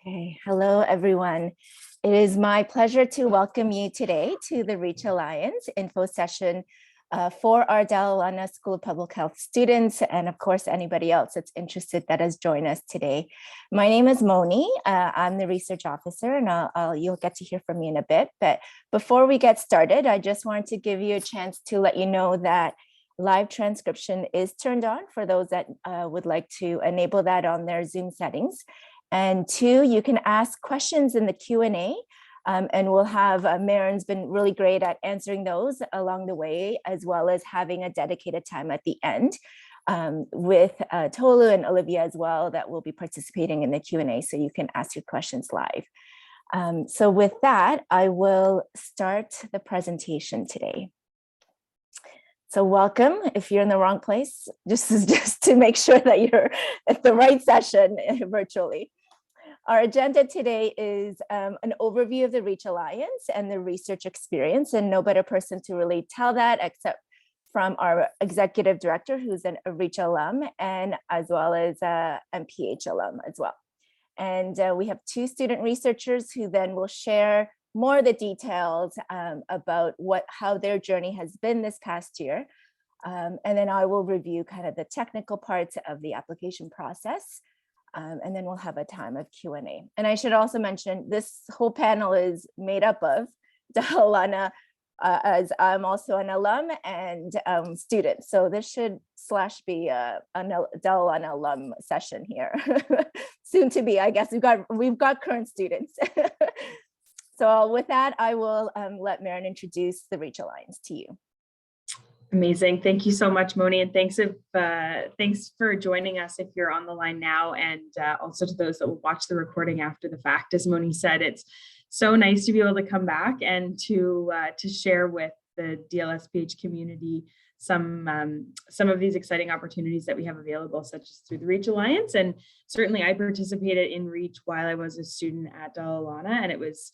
Okay, hello everyone. It is my pleasure to welcome you today to the Reach Alliance info session for our Dalla School of Public Health students, and of course anybody else that's interested that has joined us today. My name is Moni. I'm the research officer, and you'll get to hear from me in a bit. But before we get started, I just wanted to give you a chance to let you know that live transcription is turned on for those that would like to enable that on their Zoom settings. And two, you can ask questions in the Q&A, and we'll have Marin's been really great at answering those along the way, as well as having a dedicated time at the end with Tolu and Olivia as well that will be participating in the Q&A, so you can ask your questions live. So with that, I will start the presentation today. So welcome. If you're in the wrong place, just to make sure that you're at the right session virtually. Our agenda today is an overview of the Reach Alliance and the research experience, and no better person to really tell that except from our executive director, who's a Reach alum, and as well as a MPH alum as well. And we have two student researchers who then will share more of the details about how their journey has been this past year. And then I will review kind of the technical parts of the application process. And then we'll have a time of Q&A. And I should also mention this whole panel is made up of Lana, as I'm also an alum and student. So this should be a Dalla alum session here. Soon to be, I guess. We've got current students. So with that, I will let Marin introduce the Reach Alliance to you. Amazing. Thank you so much, Moni, and thanks for joining us if you're on the line now, and also to those that will watch the recording after the fact. As Moni said, it's so nice to be able to come back and to share with the DLSPH community some of these exciting opportunities that we have available, such as through the Reach Alliance. And certainly I participated in Reach while I was a student at Dalla, and it was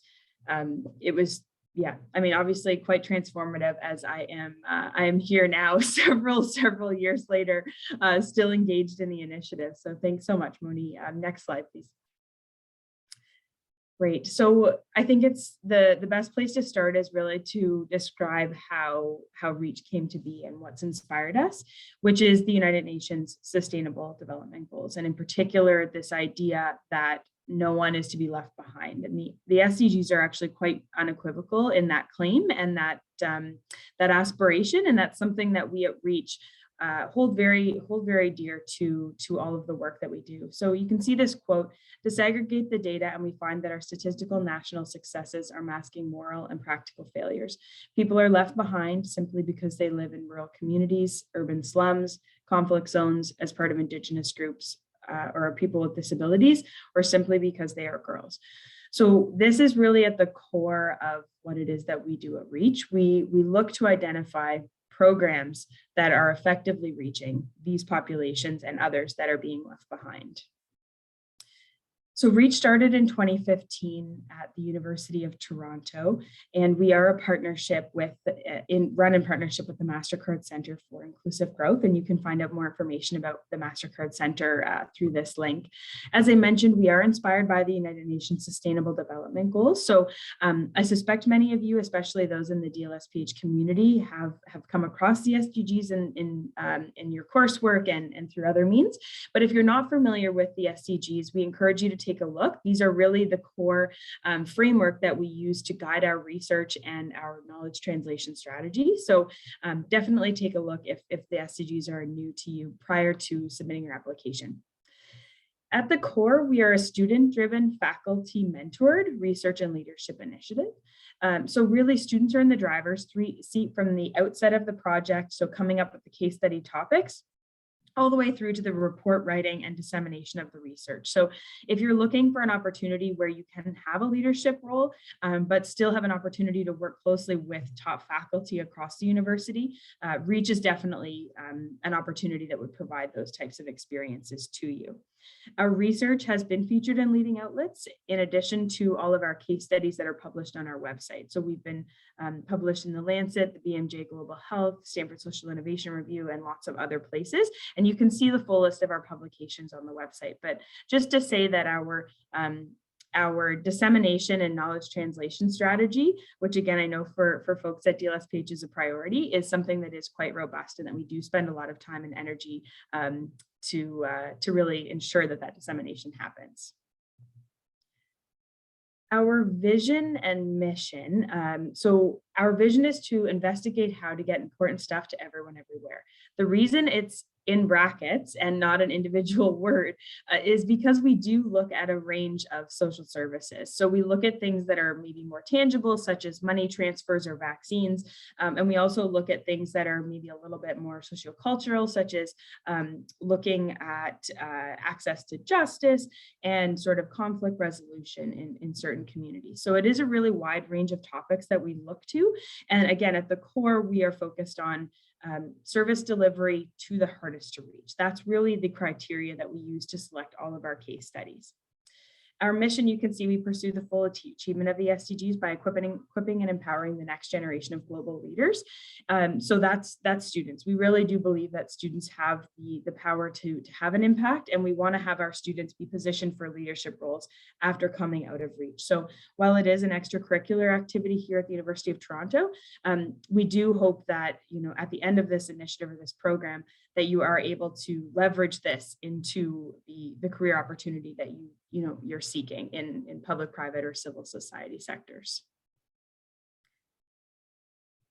yeah, I mean, obviously quite transformative, as I am here now several years later, still engaged in the initiative. So thanks so much, Moni. Next slide, please. Great. So I think it's the best place to start is really to describe how Reach came to be and what's inspired us, which is the United Nations Sustainable Development Goals. And in particular, this idea that no one is to be left behind. And the SDGs are actually quite unequivocal in that claim and that aspiration. And that's something that we at Reach hold very dear to all of the work that we do. So you can see this quote: disaggregate the data and we find that our statistical national successes are masking moral and practical failures. People are left behind simply because they live in rural communities, urban slums, conflict zones, as part of Indigenous groups, or people with disabilities, or simply because they are girls. So this is really at the core of what it is that we do at Reach. We look to identify programs that are effectively reaching these populations and others that are being left behind. So Reach started in 2015 at the University of Toronto, and we are a partnership run in partnership with the MasterCard Centre for Inclusive Growth, and you can find out more information about the MasterCard Centre through this link. As I mentioned, we are inspired by the United Nations Sustainable Development Goals. So I suspect many of you, especially those in the DLSPH community, have come across the SDGs in your coursework and through other means. But if you're not familiar with the SDGs, we encourage you to take a look. These are really the core framework that we use to guide our research and our knowledge translation strategy. So definitely take a look if the SDGs are new to you prior to submitting your application. At the core, we are a student-driven, faculty-mentored research and leadership initiative. So really, students are in the driver's seat from the outset of the project, so coming up with the case study topics, all the way through to the report writing and dissemination of the research. So if you're looking for an opportunity where you can have a leadership role, but still have an opportunity to work closely with top faculty across the university, Reach is definitely an opportunity that would provide those types of experiences to you. Our research has been featured in leading outlets, in addition to all of our case studies that are published on our website. So we've been published in the Lancet, the BMJ Global Health, Stanford Social Innovation Review, and lots of other places. And you can see the full list of our publications on the website. But just to say that our our dissemination and knowledge translation strategy, which again, I know for folks at DLSPH is a priority, is something that is quite robust and that we do spend a lot of time and energy to really ensure that that dissemination happens. Our vision and mission. So our vision is to investigate how to get important stuff to everyone everywhere. The reason it's in brackets and not an individual word is because we do look at a range of social services. So we look at things that are maybe more tangible, such as money transfers or vaccines. And we also look at things that are maybe a little bit more sociocultural, such as looking at access to justice and sort of conflict resolution in certain communities. So it is a really wide range of topics that we look to. And again, at the core, we are focused on service delivery to the hardest to reach. That's really the criteria that we use to select all of our case studies. Our mission, you can see we pursue the full achievement of the SDGs by equipping and empowering the next generation of global leaders. So that's students. We really do believe that students have the power to have an impact, and we want to have our students be positioned for leadership roles after coming out of Reach. So while it is an extracurricular activity here at the University of Toronto, we do hope that, at the end of this initiative or this program, that you are able to leverage this into the career opportunity that you're seeking in public, private, or civil society sectors.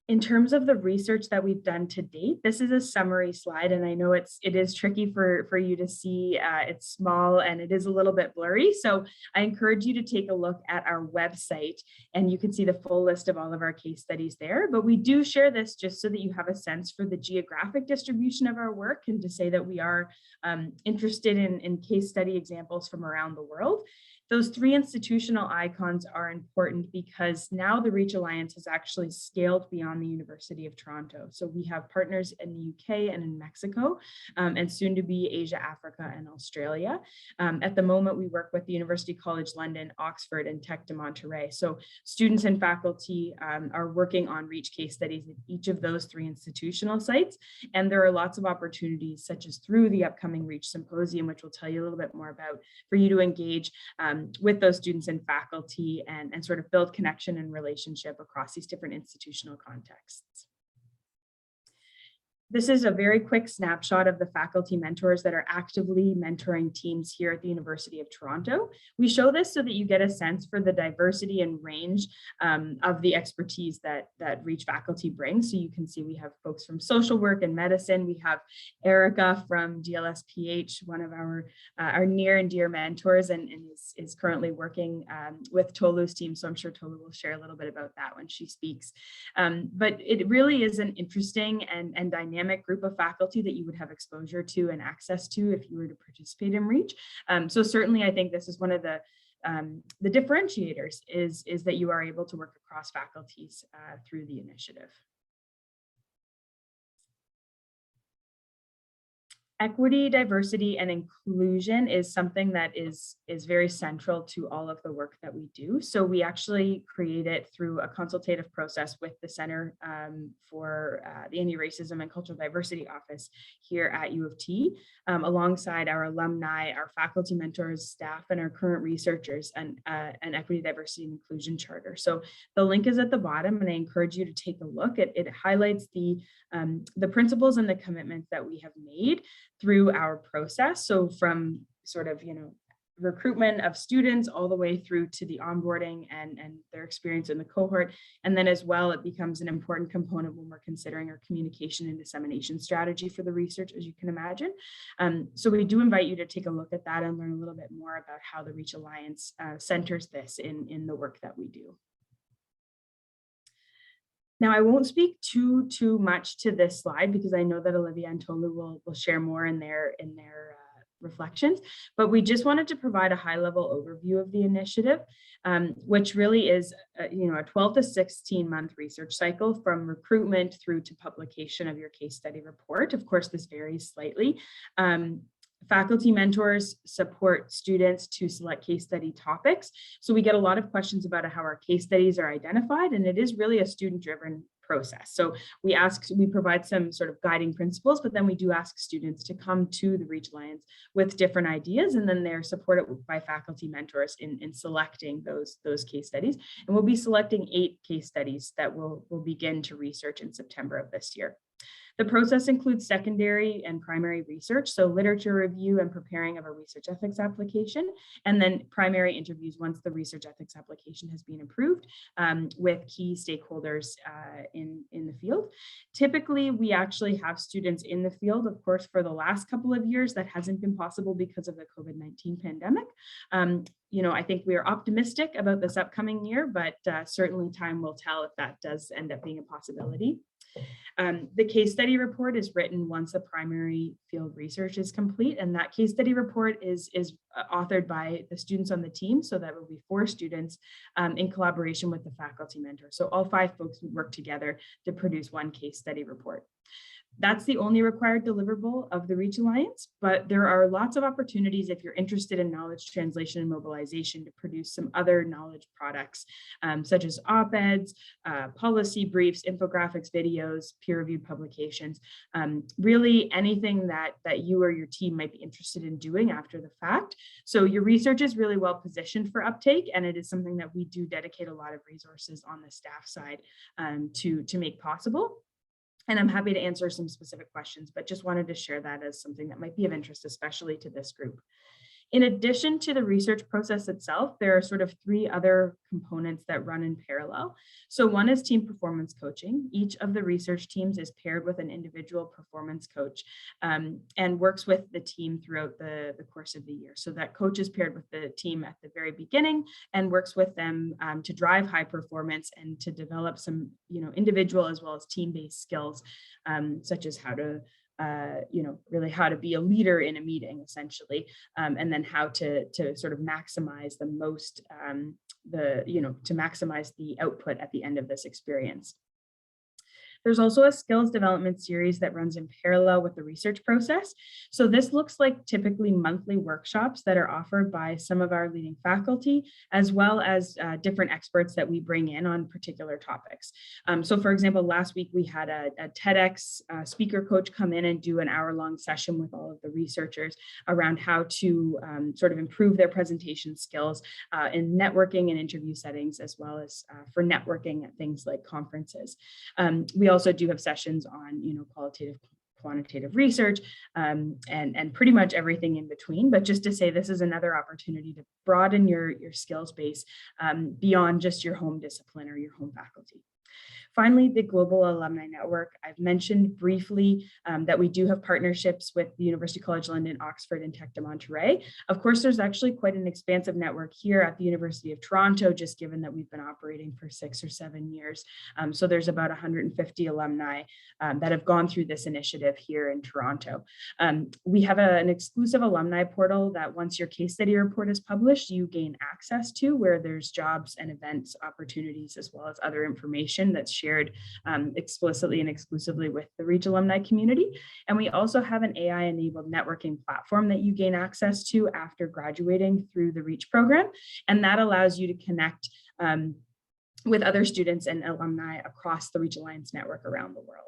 In terms of the research that we've done to date, this is a summary slide, and I know it is tricky for you to see. It's small and it is a little bit blurry. So I encourage you to take a look at our website, and you can see the full list of all of our case studies there. But we do share this just so that you have a sense for the geographic distribution of our work, and to say that we are interested in case study examples from around the world. Those three institutional icons are important because now the Reach Alliance has actually scaled beyond the University of Toronto. So we have partners in the UK and in Mexico, and soon to be Asia, Africa, and Australia. At the moment, we work with the University College London, Oxford, and Tech de Monterrey. So students and faculty are working on Reach case studies at each of those three institutional sites. And there are lots of opportunities, such as through the upcoming Reach Symposium, which we'll tell you a little bit more about, for you to engage with those students and faculty and sort of build connection and relationship across these different institutional contexts. This is a very quick snapshot of the faculty mentors that are actively mentoring teams here at the University of Toronto. We show this so that you get a sense for the diversity and range of the expertise that Reach faculty brings. So you can see we have folks from social work and medicine. We have Erica from DLSPH, one of our near and dear mentors, and is currently working with Tolu's team. So I'm sure Tolu will share a little bit about that when she speaks. But it really is an interesting and dynamic group of faculty that you would have exposure to and access to if you were to participate in Reach. So certainly I think this is one of the differentiators is that you are able to work across faculties through the initiative. Equity, diversity, and inclusion is something that is very central to all of the work that we do. So we actually create it through a consultative process with the Center for the Anti-Racism and Cultural Diversity Office here at U of T, alongside our alumni, our faculty mentors, staff, and our current researchers, and an Equity, Diversity, and Inclusion Charter. So the link is at the bottom, and I encourage you to take a look. It highlights the principles and the commitments that we have made through our process. So from sort of, recruitment of students all the way through to the onboarding and their experience in the cohort. And then as well, it becomes an important component when we're considering our communication and dissemination strategy for the research, as you can imagine. So we do invite you to take a look at that and learn a little bit more about how the Reach Alliance centers this in the work that we do. Now, I won't speak too much to this slide because I know that Olivia and Tolu will share more in their reflections, but we just wanted to provide a high-level overview of the initiative, which really is a 12 to 16 month research cycle from recruitment through to publication of your case study report. Of course, this varies slightly. Faculty mentors support students to select case study topics. So we get a lot of questions about how our case studies are identified, and it is really a student-driven process. So we provide some sort of guiding principles, but then we do ask students to come to the Reach Alliance with different ideas, and then they're supported by faculty mentors in selecting those case studies. And we'll be selecting 8 case studies that we'll begin to research in September of this year. The process includes secondary and primary research, so literature review and preparing of a research ethics application, and then primary interviews once the research ethics application has been approved with key stakeholders in the field. Typically, we actually have students in the field. Of course, for the last couple of years, that hasn't been possible because of the COVID-19 pandemic. I think we are optimistic about this upcoming year, but certainly time will tell if that does end up being a possibility. The case study report is written once the primary field research is complete, and that case study report is authored by the students on the team. So that will be 4 students in collaboration with the faculty mentor. So all 5 folks work together to produce one case study report. That's the only required deliverable of the Reach Alliance, but there are lots of opportunities if you're interested in knowledge translation and mobilization to produce some other knowledge products, such as op-eds, policy briefs, infographics, videos, peer-reviewed publications, really anything that you or your team might be interested in doing after the fact. So your research is really well positioned for uptake, and it is something that we do dedicate a lot of resources on the staff side to make possible. And I'm happy to answer some specific questions, but just wanted to share that as something that might be of interest, especially to this group. In addition to the research process itself, there are sort of 3 other components that run in parallel. So one is team performance coaching. Each of the research teams is paired with an individual performance coach and works with the team throughout the course of the year. So that coach is paired with the team at the very beginning and works with them to drive high performance and to develop some, individual as well as team-based skills, such as how to really how to be a leader in a meeting, essentially, and then how to sort of maximize the most, to maximize the output at the end of this experience. There's also a skills development series that runs in parallel with the research process. So this looks like typically monthly workshops that are offered by some of our leading faculty, as well as different experts that we bring in on particular topics. So for example, last week we had a TEDx speaker coach come in and do an hour-long session with all of the researchers around how to sort of improve their presentation skills in networking and interview settings, as well as for networking at things like conferences. We also do have sessions on, qualitative, quantitative research, and pretty much everything in between. But just to say, this is another opportunity to broaden your skills base beyond just your home discipline or your home faculty. Finally, the Global Alumni Network. I've mentioned briefly that we do have partnerships with the University College London, Oxford, and Tech de Monterrey. Of course, there's actually quite an expansive network here at the University of Toronto, just given that we've been operating for 6 or 7 years. So there's about 150 alumni that have gone through this initiative here in Toronto. We have an exclusive alumni portal that once your case study report is published, you gain access to, where there's jobs and events opportunities, as well as other information that's shared explicitly and exclusively with the Reach alumni community. And we also have an AI-enabled networking platform that you gain access to after graduating through the Reach program. And that allows you to connect with other students and alumni across the Reach Alliance network around the world.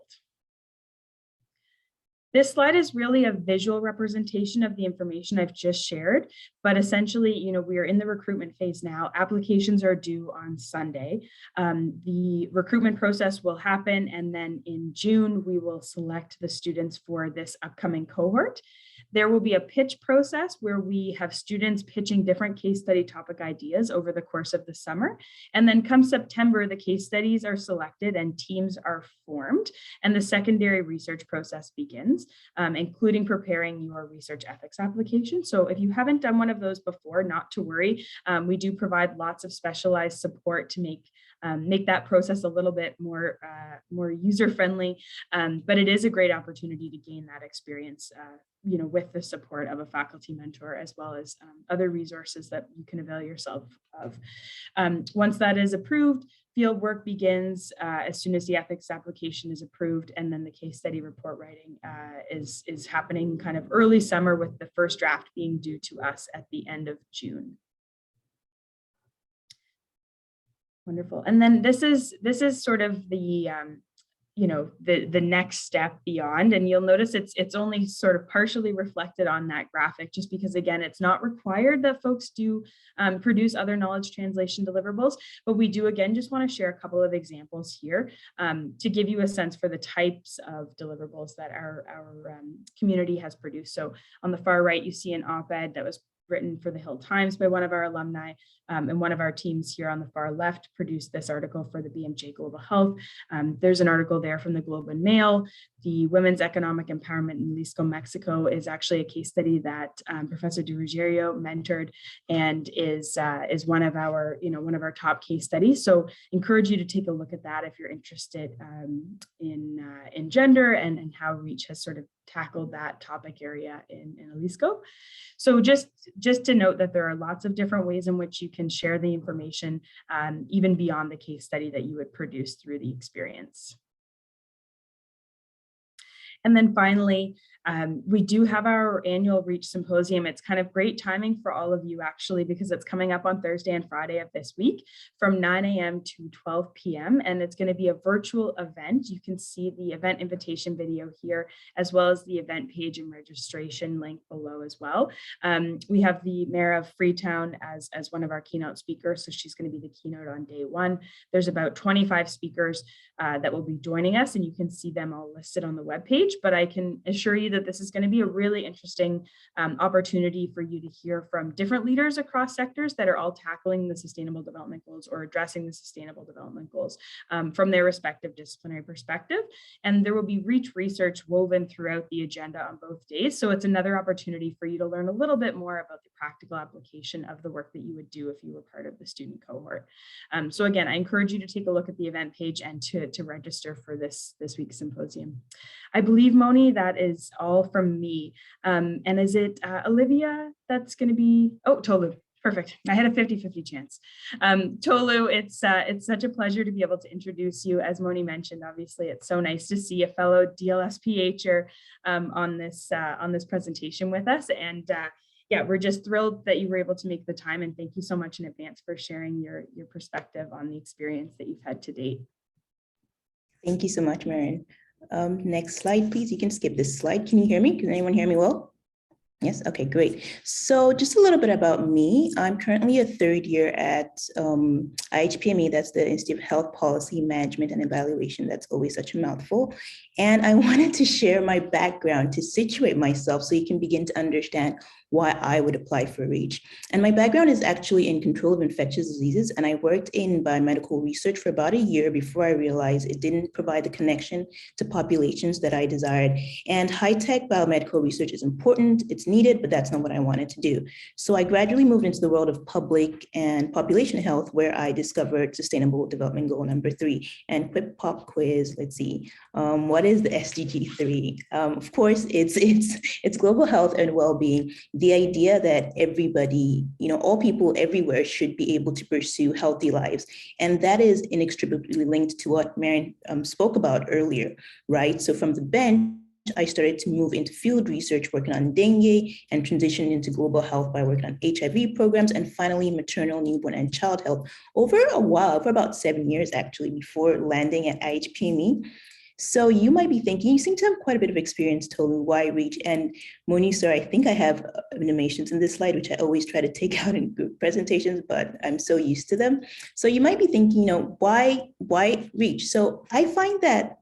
This slide is really a visual representation of the information I've just shared, but essentially, we are in the recruitment phase now. Applications are due on Sunday. The recruitment process will happen, and then in June, we will select the students for this upcoming cohort. There will be a pitch process where we have students pitching different case study topic ideas over the course of the summer. And then come September, the case studies are selected and teams are formed, and the secondary research process begins, including preparing your research ethics application. So if you haven't done one of those before, not to worry. We do provide lots of specialized support to make that process a little bit more user-friendly, but it is a great opportunity to gain that experience with the support of a faculty mentor, as well as other resources that you can avail yourself of. Once that is approved, field work begins as soon as the ethics application is approved, and then the case study report writing is happening kind of early summer, with the first draft being due to us at the end of June. Wonderful. And then this is sort of the the next step beyond. And you'll notice it's only sort of partially reflected on that graphic, just because, again, it's not required that folks do produce other knowledge translation deliverables, but we do, again, just want to share a couple of examples here to give you a sense for the types of deliverables that our community has produced. So on the far right, you see an op-ed that was written for the Hill Times by one of our alumni, and one of our teams here on the far left produced this article for the BMJ Global Health. There's an article there from the Globe and Mail. The Women's Economic Empowerment in Jalisco, Mexico is actually a case study that Professor De Ruggiero mentored, and is one of our top case studies. So encourage you to take a look at that if you're interested in gender and how Reach has sort of tackled that topic area in Jalisco. So just to note that there are lots of different ways in which you can share the information, even beyond the case study that you would produce through the experience. And then finally, we do have our annual Reach Symposium. It's kind of great timing for all of you, actually, because it's coming up on Thursday and Friday of this week from 9 a.m. to 12 p.m. And it's going to be a virtual event. You can see the event invitation video here, as well as the event page and registration link below as well. We have the Mayor of Freetown as one of our keynote speakers. So she's going to be the keynote on day one. There's about 25 speakers that will be joining us, and you can see them all listed on the webpage. But I can assure you that this is going to be a really interesting opportunity for you to hear from different leaders across sectors that are all tackling the Sustainable Development Goals or addressing the Sustainable Development Goals from their respective disciplinary perspective. And there will be Reach research woven throughout the agenda on both days. So it's another opportunity for you to learn a little bit more about the practical application of the work that you would do if you were part of the student cohort. So again, I encourage you to take a look at the event page and to register for this week's symposium. I believe, Moni, that is all from me. And is it Olivia that's going to be, oh, Tolu. Perfect. I had a 50-50 chance. Tolu, it's such a pleasure to be able to introduce you. As Moni mentioned, obviously, it's so nice to see a fellow DLSPHer on this presentation with us. And yeah, we're just thrilled that you were able to make the time. And thank you so much in advance for sharing your perspective on the experience that you've had to date. Thank you so much, Marion. Next slide, please. You can skip this slide. Can you hear me? Can anyone hear me well? Yes, okay, great. So just a little bit about me. I'm currently a third year at IHPME, that's the Institute of Health Policy Management and Evaluation. That's always such a mouthful. And I wanted to share my background to situate myself so you can begin to understand why I would apply for Reach. And my background is actually in control of infectious diseases, and I worked in biomedical research for about a year before I realized it didn't provide the connection to populations that I desired. And high-tech biomedical research is important, it's needed, but that's not what I wanted to do. So I gradually moved into the world of public and population health, where I discovered Sustainable Development Goal number 3. And quick pop quiz, let's see, what is the SDG 3? Of course, it's global health and well-being. The idea that everybody, all people everywhere should be able to pursue healthy lives. And that is inextricably linked to what Marion spoke about earlier, right? So from the bench, I started to move into field research, working on dengue, and transitioned into global health by working on HIV programs, and finally maternal, newborn, and child health over a while, for about 7 years actually, before landing at IHPME. So you might be thinking, you seem to have quite a bit of experience, Tolu, why Reach? And Moni, sir, I think I have animations in this slide, which I always try to take out in group presentations, but I'm so used to them. So you might be thinking, why Reach? So I find that,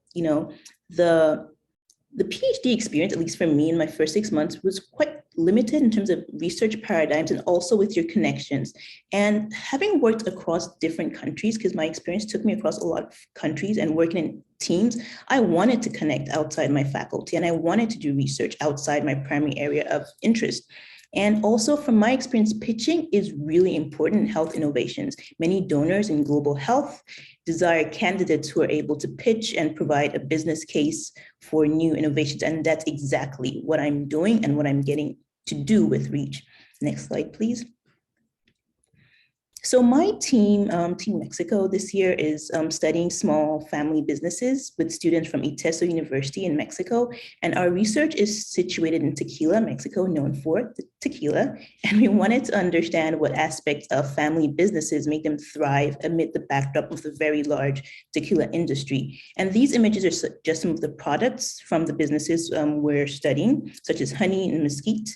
the PhD experience, at least for me in my first 6 months, was quite limited in terms of research paradigms and also with your connections. And having worked across different countries, because my experience took me across a lot of countries and working in teams, I wanted to connect outside my faculty and I wanted to do research outside my primary area of interest. And also from my experience, pitching is really important in health innovations. Many donors in global health desire candidates who are able to pitch and provide a business case for new innovations. And that's exactly what I'm doing and what I'm getting to do with Reach. Next slide, please. So my team, Team Mexico, this year is studying small family businesses with students from ITESO University in Mexico. And our research is situated in Tequila, Mexico, known for tequila. And we wanted to understand what aspects of family businesses make them thrive amid the backdrop of the very large tequila industry. And these images are just some of the products from the businesses we're studying, such as honey and mesquite.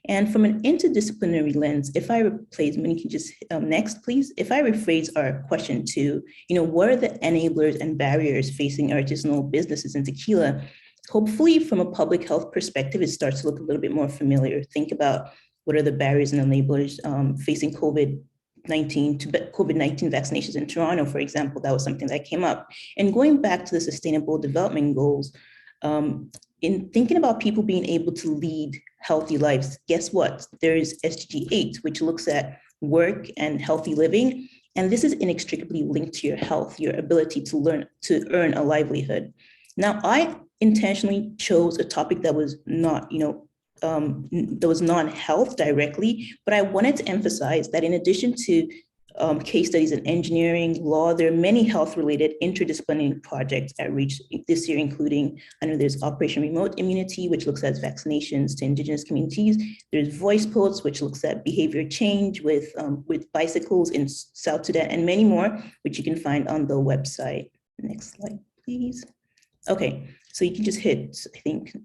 And from an interdisciplinary lens, if I replace, Mini, can just next, please. If I rephrase our question to, what are the enablers and barriers facing artisanal businesses in tequila? Hopefully, from a public health perspective, it starts to look a little bit more familiar. Think about what are the barriers and enablers facing COVID-19 vaccinations in Toronto, for example. That was something that came up. And going back to the Sustainable Development Goals, in thinking about people being able to lead healthy lives, guess what? There is SDG 8, which looks at work and healthy living. And this is inextricably linked to your health, your ability to earn a livelihood. Now, I intentionally chose a topic that was not, that was non-health directly, but I wanted to emphasize that in addition to case studies in engineering, law, there are many health-related interdisciplinary projects at Reach this year, including, I know there's Operation Remote Immunity, which looks at vaccinations to Indigenous communities. There's Voice Posts, which looks at behavior change with bicycles in South Sudan, and many more, which you can find on the website. Next slide, please. Okay, so you can just hit, I think,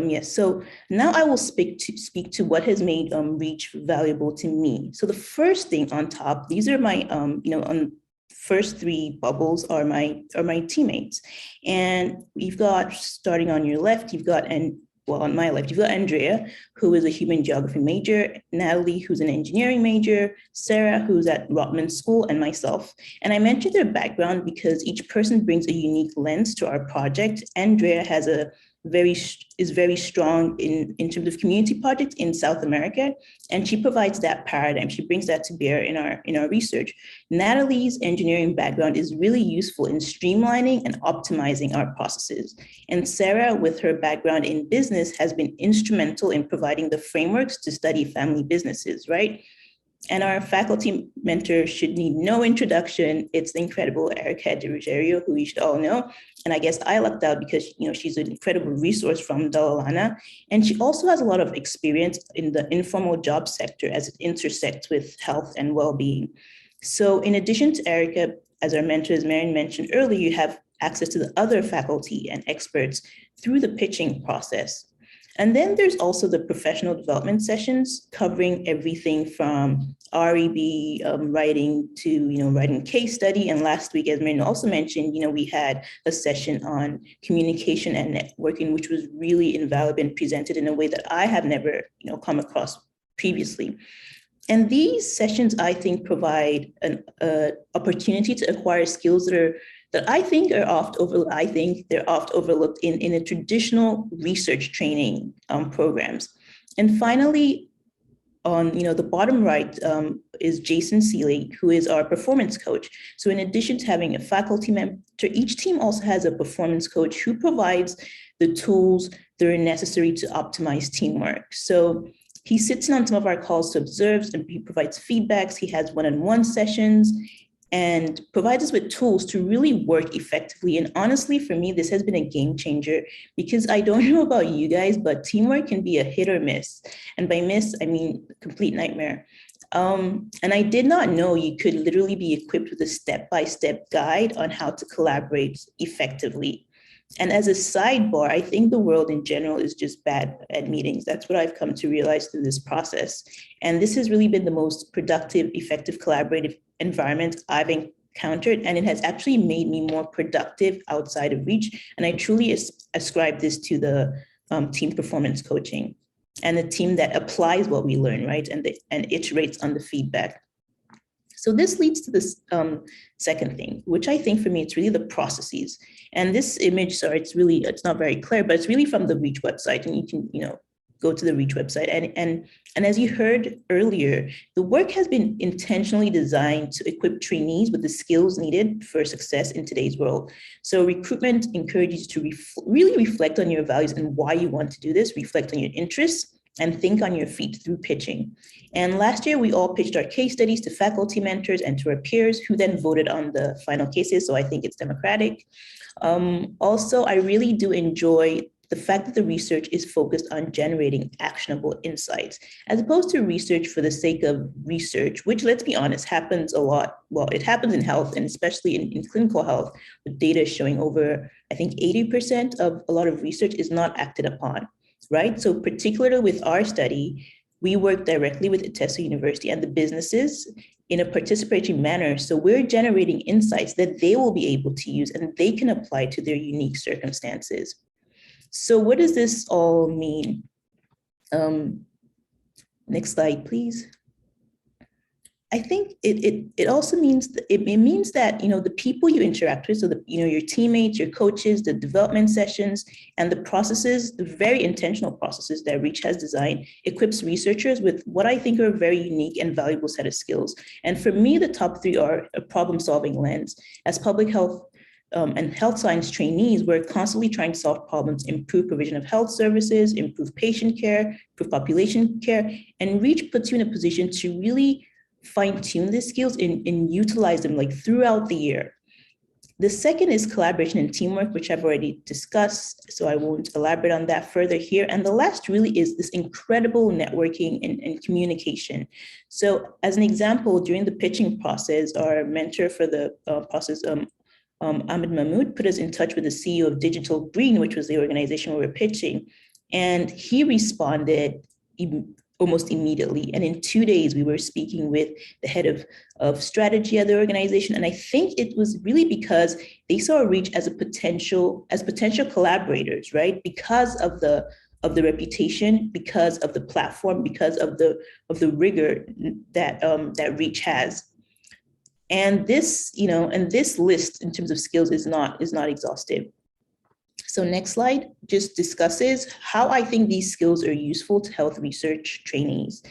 yes, so now I will speak to what has made Reach valuable to me. So the first thing on top, these are my, on first three bubbles are my teammates. And we've got, starting on your left, you've got, on my left, you've got Andrea, who is a human geography major, Natalie, who's an engineering major, Sarah, who's at Rotman School, and myself. And I mentioned their background because each person brings a unique lens to our project. Andrea has is very strong in terms of community projects in South America, and she provides that paradigm. She brings that to bear in our research. Natalie's engineering background is really useful in streamlining and optimizing our processes. And Sarah, with her background in business, has been instrumental in providing the frameworks to study family businesses, right? And our faculty mentor should need no introduction. It's the incredible Erica De Ruggiero, who you should all know. And I guess I lucked out because she's an incredible resource from Dalla, Lana. And she also has a lot of experience in the informal job sector as it intersects with health and well-being. So in addition to Erica, as our mentor, as Marion mentioned earlier, you have access to the other faculty and experts through the pitching process. And then there's also the professional development sessions covering everything from REB writing to writing case study. And last week, as Marion also mentioned, we had a session on communication and networking, which was really invaluable and presented in a way that I have never come across previously. And these sessions, I think, provide an opportunity to acquire skills that I think they're oft overlooked in a traditional research training programs. And finally, on the bottom right is Jason Seeley, who is our performance coach. So in addition to having a faculty mentor, each team also has a performance coach who provides the tools that are necessary to optimize teamwork. So he sits in on some of our calls to observe, and he provides feedbacks. He has one-on-one sessions and provides us with tools to really work effectively. And honestly, for me, this has been a game changer because I don't know about you guys, but teamwork can be a hit or miss. And by miss, I mean complete nightmare. And I did not know you could literally be equipped with a step-by-step guide on how to collaborate effectively. And as a sidebar, I think the world in general is just bad at meetings. That's what I've come to realize through this process. And this has really been the most productive, effective, collaborative environment I've encountered. And it has actually made me more productive outside of Reach. And I truly ascribe this to the team performance coaching and the team that applies what we learn, right? And iterates on the feedback. So this leads to this second thing, which I think for me, it's really the processes. And this image, sorry, it's not very clear, but it's really from the Reach website, and you can, go to the Reach website. And as you heard earlier, the work has been intentionally designed to equip trainees with the skills needed for success in today's world. So recruitment encourages you to really reflect on your values and why you want to do this, reflect on your interests, and think on your feet through pitching. And last year, we all pitched our case studies to faculty mentors and to our peers who then voted on the final cases. So I think it's democratic. Also, I really do enjoy the fact that the research is focused on generating actionable insights, as opposed to research for the sake of research, which, let's be honest, happens a lot. Well, it happens in health, and especially in clinical health, with data showing over, I think, 80% of a lot of research is not acted upon, right? So particularly with our study, we work directly with Iteso University and the businesses in a participatory manner. So we're generating insights that they will be able to use and they can apply to their unique circumstances. So what does this all mean? Next slide, please. I think it also means that it means that, you know, the people you interact with, so the, you know, your teammates, your coaches, the development sessions, and the processes, the very intentional processes that Reach has designed, equips researchers with what I think are a very unique and valuable set of skills. And for me, the top three are a problem-solving lens. As public health and health science trainees, we're constantly trying to solve problems, improve provision of health services, improve patient care, improve population care, and Reach puts you in a position to really fine-tune these skills and utilize them like throughout the year. The second is collaboration and teamwork, which I've already discussed, so I won't elaborate on that further here. And the last really is this incredible networking and communication. So as an example, during the pitching process, our mentor for the process, Ahmed Mahmoud, put us in touch with the CEO of Digital Green, which was the organization we were pitching. And he responded almost immediately. And in 2 days, we were speaking with the head of strategy at the organization. And I think it was really because they saw Reach as potential collaborators, right? Because of the reputation, because of the platform, because of the rigor that Reach has. And this, you know, and this list in terms of skills is not exhaustive. So next slide just discusses how I think these skills are useful to health research trainees.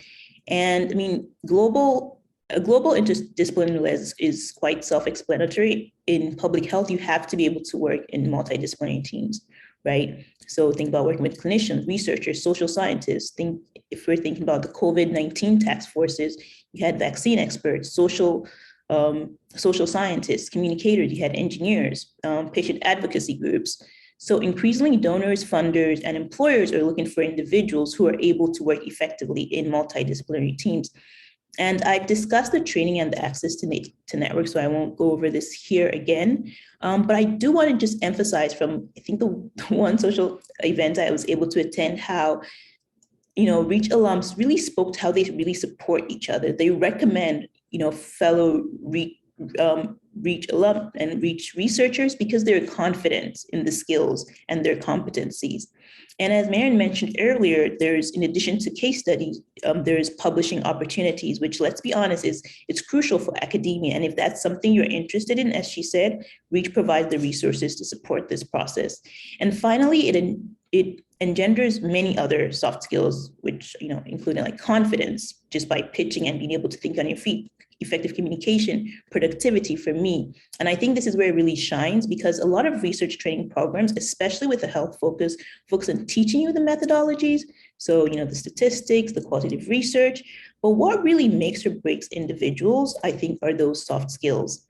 And I mean, a global interdisciplinary lens is quite self-explanatory. In public health, you have to be able to work in multidisciplinary teams, right? So think about working with clinicians, researchers, social scientists. If we're thinking about the COVID-19 task forces, you had vaccine experts, social scientists, communicators, you had engineers, patient advocacy groups. So increasingly, donors, funders, and employers are looking for individuals who are able to work effectively in multidisciplinary teams. And I've discussed the training and the access to networks, so I won't go over this here again. But I do want to just emphasize from, I think, the one social event I was able to attend, how, you know, Reach alums really spoke to how they really support each other. They recommend, you know, fellow Reach alum and Reach researchers because they're confident in the skills and their competencies. And as Marian mentioned earlier, there's, in addition to case studies, there's publishing opportunities, which, let's be honest, it's crucial for academia. And if that's something you're interested in, as she said, Reach provides the resources to support this process. And finally, it engenders many other soft skills, which, you know, including like confidence, just by pitching and being able to think on your feet, effective communication, productivity for me. And I think this is where it really shines, because a lot of research training programs, especially with a health focus on teaching you the methodologies. So, you know, the statistics, the qualitative research, but what really makes or breaks individuals, I think, are those soft skills.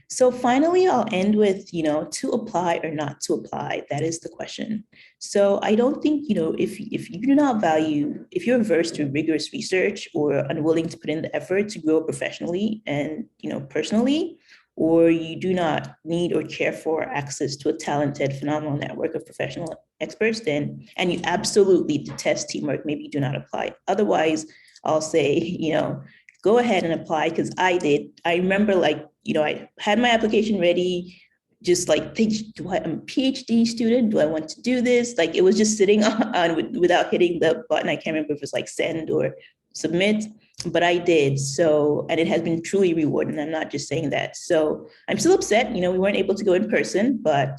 So finally, I'll end with, you know, to apply or not to apply. That is the question. So I don't think, you know, if you do not value, if you're averse to rigorous research or unwilling to put in the effort to grow professionally and, you know, personally, or you do not need or care for access to a talented, phenomenal network of professional experts, then, and you absolutely detest teamwork, maybe do not apply. Otherwise, I'll say, you know, go ahead and apply, because I did. I remember, like, you know, I had my application ready, just like, I'm a PhD student? Do I want to do this? Like, it was just sitting on without hitting the button. I can't remember if it was like send or submit, but I did. So, and it has been truly rewarding. I'm not just saying that. So I'm still upset, you know, we weren't able to go in person, but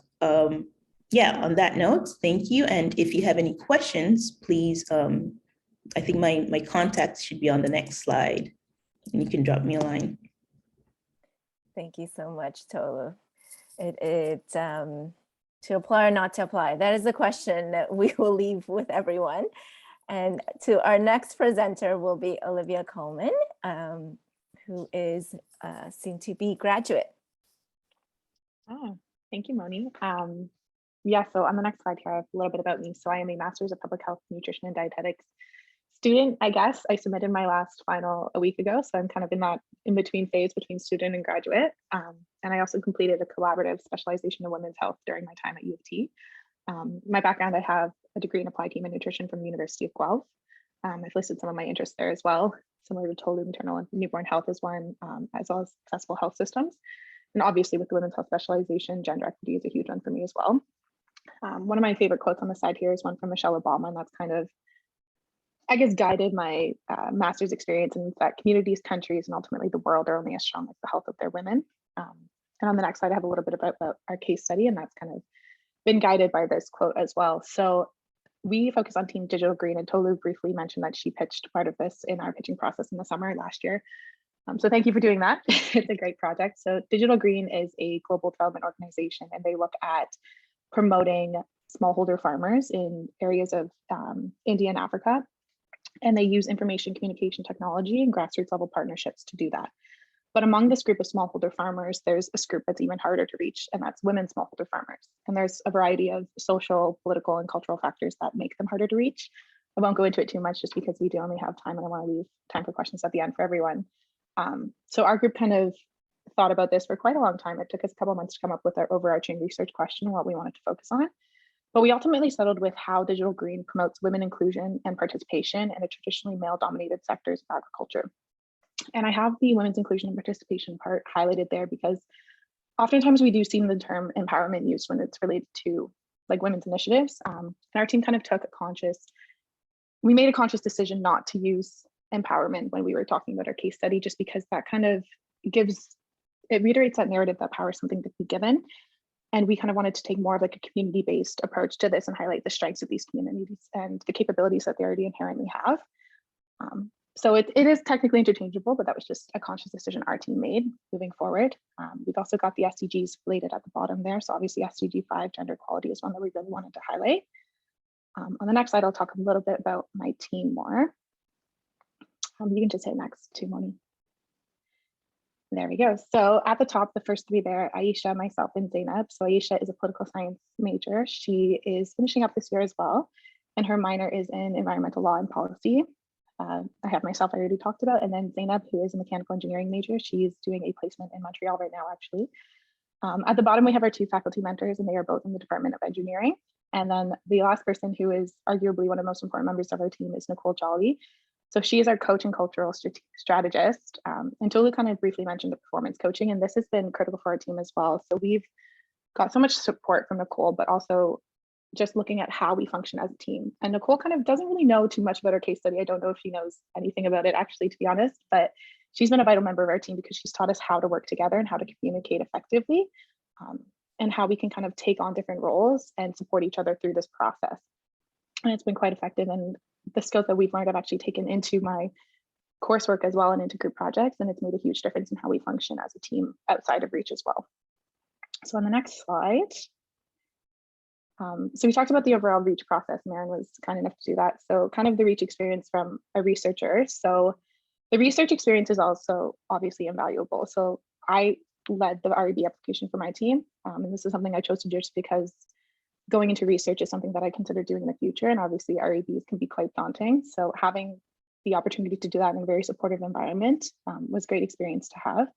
yeah, on that note, thank you. And if you have any questions, please, I think my contact should be on the next slide, and you can drop me a line. Thank you so much, Tolu. To apply or not to apply, that is the question that we will leave with everyone. And to our next presenter will be Olivia Coleman, who is soon to be graduate. Oh, thank you, Moni. Yeah, so on the next slide here, I have a little bit about me. So I am a Master's of Public Health, Nutrition, and Dietetics student, I guess. I submitted my last final a week ago, so I'm kind of in that in-between phase between student and graduate. And I also completed a collaborative specialization in women's health during my time at U of T. My background, I have a degree in applied human nutrition from the University of Guelph. I've listed some of my interests there as well, similar to total maternal and newborn health is one, as well as accessible health systems. And obviously with the women's health specialization, gender equity is a huge one for me as well. One of my favorite quotes on the side here is one from Michelle Obama, and that's kind of, I guess, guided my master's experience, and that communities, countries, and ultimately the world are only as strong as the health of their women. And on the next slide, I have a little bit about our case study, and that's kind of been guided by this quote as well. So we focus on Team Digital Green, and Tolu briefly mentioned that she pitched part of this in our pitching process in the summer last year. So thank you for doing that. It's a great project. So Digital Green is a global development organization, and they look at promoting smallholder farmers in areas of India and Africa. And they use information communication technology and grassroots level partnerships to do that. But among this group of smallholder farmers, there's a group that's even harder to reach, and that's women smallholder farmers. And there's a variety of social, political, and cultural factors that make them harder to reach. I won't go into it too much just because we do only have time, and I want to leave time for questions at the end for everyone. So our group kind of thought about this for quite a long time. It took us a couple of months to come up with our overarching research question, what we wanted to focus on. But we ultimately settled with how Digital Green promotes women inclusion and participation in the traditionally male-dominated sectors of agriculture. And I have the women's inclusion and participation part highlighted there because oftentimes we do see the term empowerment used when it's related to like women's initiatives. And our team kind of we made a conscious decision not to use empowerment when we were talking about our case study, just because that kind of it reiterates that narrative that power is something to be given. And we kind of wanted to take more of like a community-based approach to this and highlight the strengths of these communities and the capabilities that they already inherently have. So it is technically interchangeable, but that was just a conscious decision our team made moving forward. We've also got the SDGs related at the bottom there. So obviously SDG 5, gender equality, is one that we really wanted to highlight. On the next slide, I'll talk a little bit about my team more. You can just hit next too, Moni. There we go. So at the top, the first three there, Aisha, myself, and Zainab. So Aisha is a political science major. She is finishing up this year as well, and her minor is in environmental law and policy. I have myself, I already talked about, and then Zainab, who is a mechanical engineering major. She's doing a placement in Montreal right now, actually. At the bottom, we have our two faculty mentors, and they are both in the Department of Engineering. And then the last person, who is arguably one of the most important members of our team, is Nicole Jolly. So she is our coach and cultural strategist. And Tolu kind of briefly mentioned the performance coaching, and this has been critical for our team as well. So we've got so much support from Nicole, but also just looking at how we function as a team. And Nicole kind of doesn't really know too much about our case study. I don't know if she knows anything about it, actually, to be honest, but she's been a vital member of our team because she's taught us how to work together and how to communicate effectively, and how we can kind of take on different roles and support each other through this process. And it's been quite effective. And the skills that we've learned, I've actually taken into my coursework as well and into group projects, and it's made a huge difference in how we function as a team outside of Reach as well. So on the next slide, so we talked about the overall Reach process. Maren was kind enough to do that. So kind of the Reach experience from a researcher. So the research experience is also obviously invaluable. So I led the REB application for my team, and this is something I chose to do just because going into research is something that I consider doing in the future, and obviously REBs can be quite daunting. So having the opportunity to do that in a very supportive environment was a great experience to have.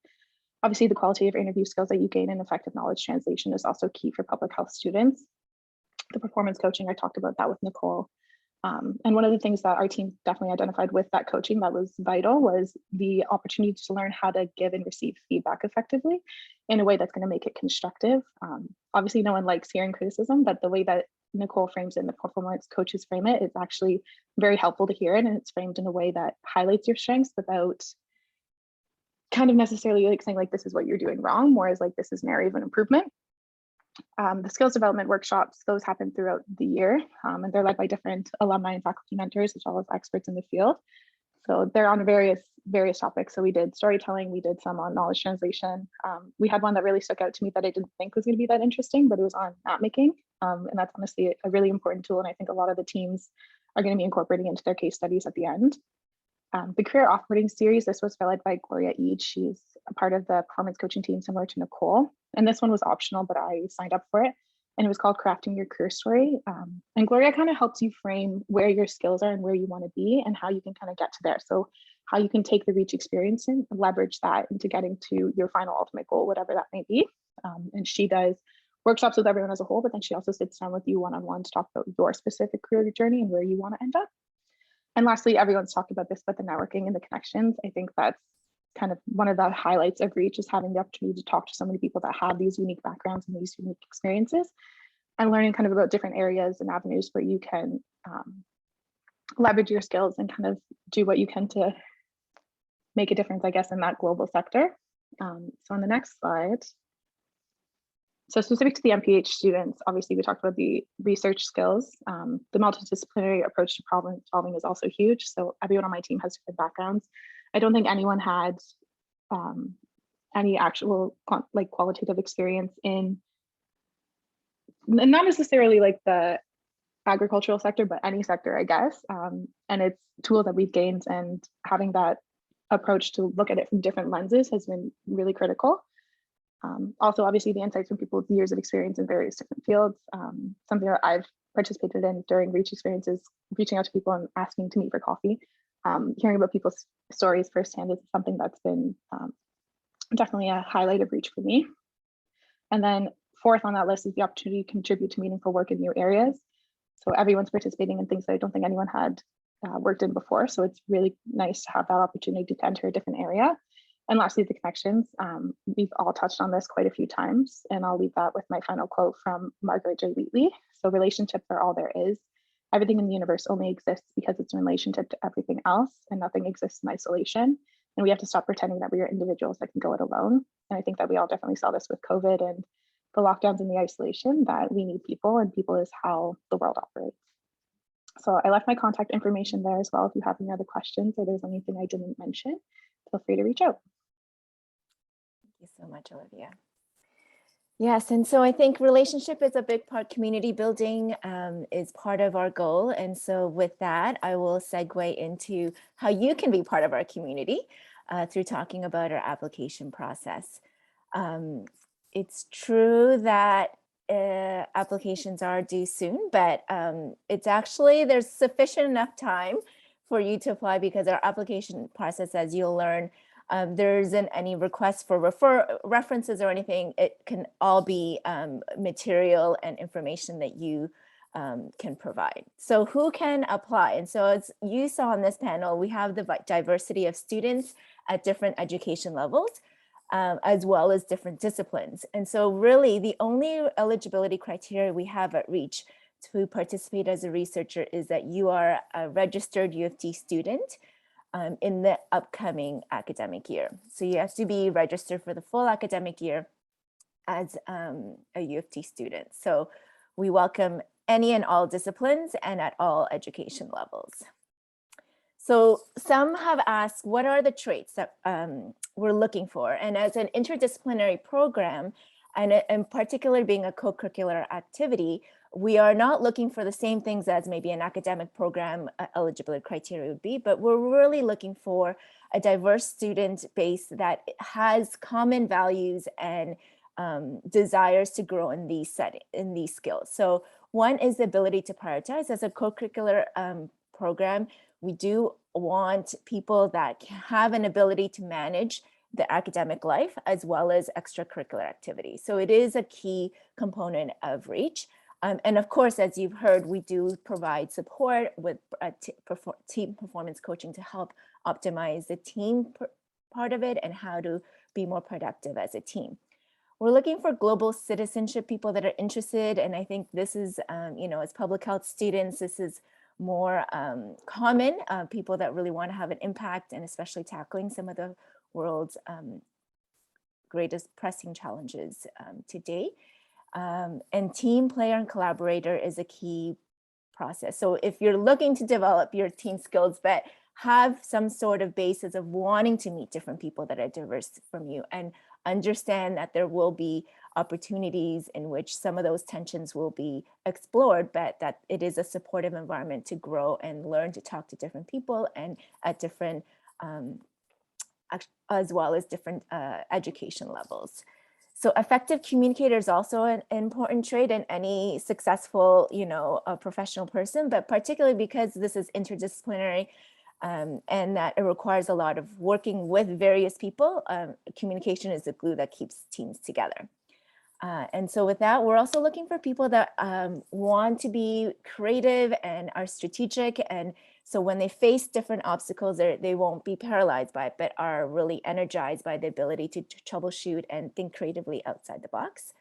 Obviously, the quality of interview skills that you gain in effective knowledge translation is also key for public health students. The performance coaching, I talked about that with Nicole. And one of the things that our team definitely identified with that coaching that was vital was the opportunity to learn how to give and receive feedback effectively in a way that's going to make it constructive. Obviously, no one likes hearing criticism, but the way that Nicole frames it and the performance coaches frame it is actually very helpful to hear it. And it's framed in a way that highlights your strengths without kind of necessarily like saying like, this is what you're doing wrong, more as like, this is an area of an improvement. The skills development workshops, those happen throughout the year, and they're led by different alumni and faculty mentors, as well as experts in the field. So they're on various topics. So we did storytelling, we did some on knowledge translation. We had one that really stuck out to me that I didn't think was going to be that interesting, but it was on map making. And that's honestly a really important tool. And I think a lot of the teams are going to be incorporating into their case studies at the end. The career offboarding series, this was led by Gloria Eid. She's a part of the performance coaching team similar to Nicole. And this one was optional, but I signed up for it. And it was called Crafting Your Career Story. And Gloria kind of helps you frame where your skills are and where you want to be and how you can kind of get to there. So how you can take the Reach experience and leverage that into getting to your final ultimate goal, whatever that may be. And she does workshops with everyone as a whole, but then she also sits down with you one-on-one to talk about your specific career journey and where you want to end up. And lastly, everyone's talked about this, but the networking and the connections, I think that's kind of one of the highlights of Reach, is having the opportunity to talk to so many people that have these unique backgrounds and these unique experiences, and learning kind of about different areas and avenues where you can leverage your skills and kind of do what you can to make a difference, I guess, in that global sector. So on the next slide. So specific to the MPH students, obviously we talked about the research skills. The multidisciplinary approach to problem solving is also huge. So everyone on my team has different backgrounds. I don't think anyone had any actual qualitative experience in, not necessarily like the agricultural sector, but any sector, I guess. And it's tools that we've gained, and having that approach to look at it from different lenses has been really critical. Also, obviously, the insights from people with years of experience in various different fields. Something that I've participated in during Reach experiences, reaching out to people and asking to meet for coffee. Hearing about people's stories firsthand is something that's been definitely a highlight of Reach for me. And then fourth on that list is the opportunity to contribute to meaningful work in new areas. So everyone's participating in things that I don't think anyone had worked in before. So it's really nice to have that opportunity to enter a different area. And lastly, the connections. We've all touched on this quite a few times, and I'll leave that with my final quote from Margaret J. Wheatley. So relationships are all there is. Everything in the universe only exists because it's in relationship to everything else, and nothing exists in isolation. And we have to stop pretending that we are individuals that can go it alone. And I think that we all definitely saw this with COVID and the lockdowns and the isolation, that we need people, and people is how the world operates. So I left my contact information there as well. If you have any other questions or there's anything I didn't mention, feel free to reach out. Thank you so much, Olivia. Yes, and so I think relationship is a big part. Community building is part of our goal. And so with that, I will segue into how you can be part of our community through talking about our application process. It's true that applications are due soon, but it's actually, there's sufficient enough time for you to apply, because our application process, as you'll learn, there isn't any request for references or anything. It can all be material and information that you can provide. So who can apply? And so as you saw on this panel, we have the diversity of students at different education levels, as well as different disciplines. And so really the only eligibility criteria we have at Reach to participate as a researcher is that you are a registered U of T student in the upcoming academic year. So you have to be registered for the full academic year as a U of T student. So we welcome any and all disciplines and at all education levels. So some have asked, what are the traits that we're looking for? And as an interdisciplinary program, and in particular being a co-curricular activity, we are not looking for the same things as maybe an academic program eligibility criteria would be, but we're really looking for a diverse student base that has common values and desires to grow in these skills. So one is the ability to prioritize. As a co-curricular program, we do want people that have an ability to manage the academic life as well as extracurricular activities. So it is a key component of Reach. And of course, as you've heard, we do provide support with team performance coaching to help optimize the team part of it and how to be more productive as a team. We're looking for global citizenship, people that are interested. And I think this is, as public health students, this is more common, people that really want to have an impact, and especially tackling some of the world's greatest pressing challenges today. And team player and collaborator is a key process. So if you're looking to develop your team skills, but have some sort of basis of wanting to meet different people that are diverse from you, and understand that there will be opportunities in which some of those tensions will be explored, but that it is a supportive environment to grow and learn to talk to different people and at different, as well as different education levels. So effective communicator is also an important trait in any successful, professional person, but particularly because this is interdisciplinary and that it requires a lot of working with various people. Communication is the glue that keeps teams together. And so with that, we're also looking for people that want to be creative and are strategic. And so when they face different obstacles, they won't be paralyzed by it, but are really energized by the ability to troubleshoot and think creatively outside the box.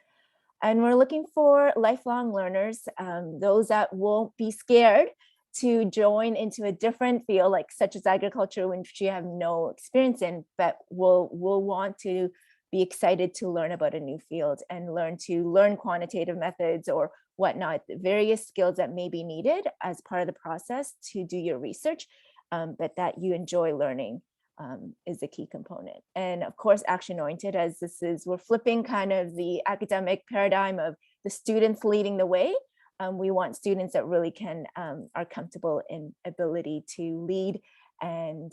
And we're looking for lifelong learners, those that won't be scared to join into a different field, like such as agriculture, which you have no experience in, but will want to be excited to learn about a new field and learn quantitative methods or whatnot, various skills that may be needed as part of the process to do your research, but that you enjoy learning is a key component. And of course, action-oriented, as we're flipping kind of the academic paradigm of the students leading the way. We want students that really are comfortable in ability to lead and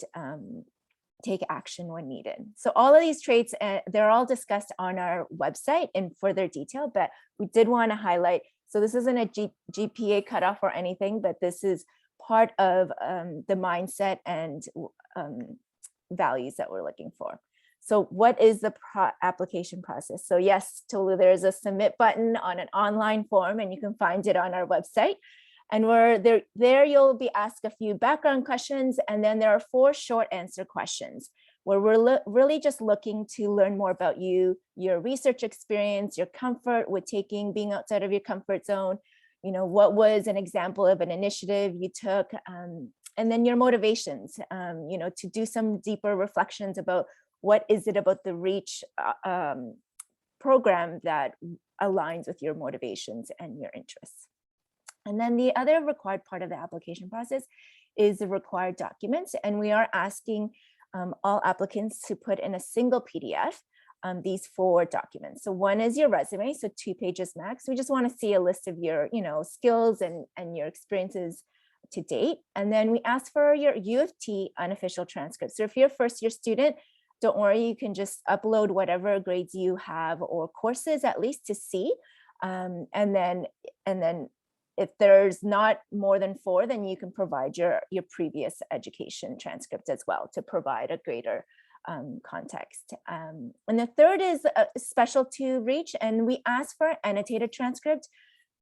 take action when needed. So all of these traits, they're all discussed on our website in further detail, but we did want to highlight, so this isn't a GPA cutoff or anything, but this is part of the mindset and values that we're looking for. So what is the application process? So yes, Tolu, there's a submit button on an online form and you can find it on our website. And there you'll be asked a few background questions, and then there are 4 short answer questions where we're really just looking to learn more about you, your research experience, your comfort with being outside of your comfort zone, what was an example of an initiative you took, and then your motivations, to do some deeper reflections about what is it about the Reach program that aligns with your motivations and your interests. And then the other required part of the application process is the required documents. And we are asking all applicants to put in a single PDF these 4 documents. So one is your resume, so 2 pages max. We just want to see a list of your skills and your experiences to date. And then we ask for your U of T unofficial transcript. So if you're a first-year student, don't worry, you can just upload whatever grades you have or courses at least to see. And then if there's not more than 4, then you can provide your previous education transcript as well to provide a greater context. And the third is special to Reach, and we ask for an annotated transcript,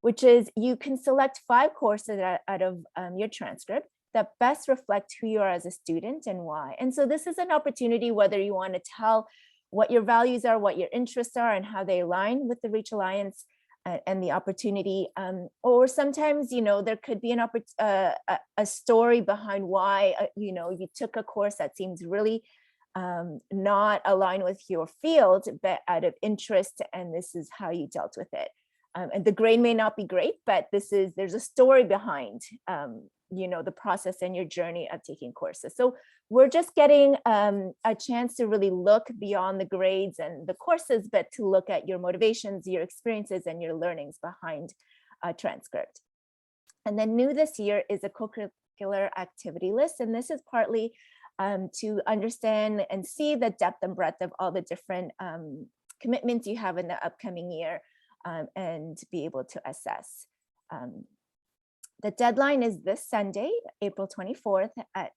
which is you can select 5 courses out of your transcript that best reflect who you are as a student and why. And so this is an opportunity, whether you want to tell what your values are, what your interests are, and how they align with the Reach Alliance, and the opportunity, or sometimes, there could be a story behind why, you took a course that seems really not aligned with your field, but out of interest, and this is how you dealt with it. And the grade may not be great, but there's a story behind, the process and your journey of taking courses. So we're just getting a chance to really look beyond the grades and the courses, but to look at your motivations, your experiences, and your learnings behind a transcript. And then new this year is a co-curricular activity list. And this is partly to understand and see the depth and breadth of all the different commitments you have in the upcoming year, and be able to assess. The deadline is this Sunday, April 24th,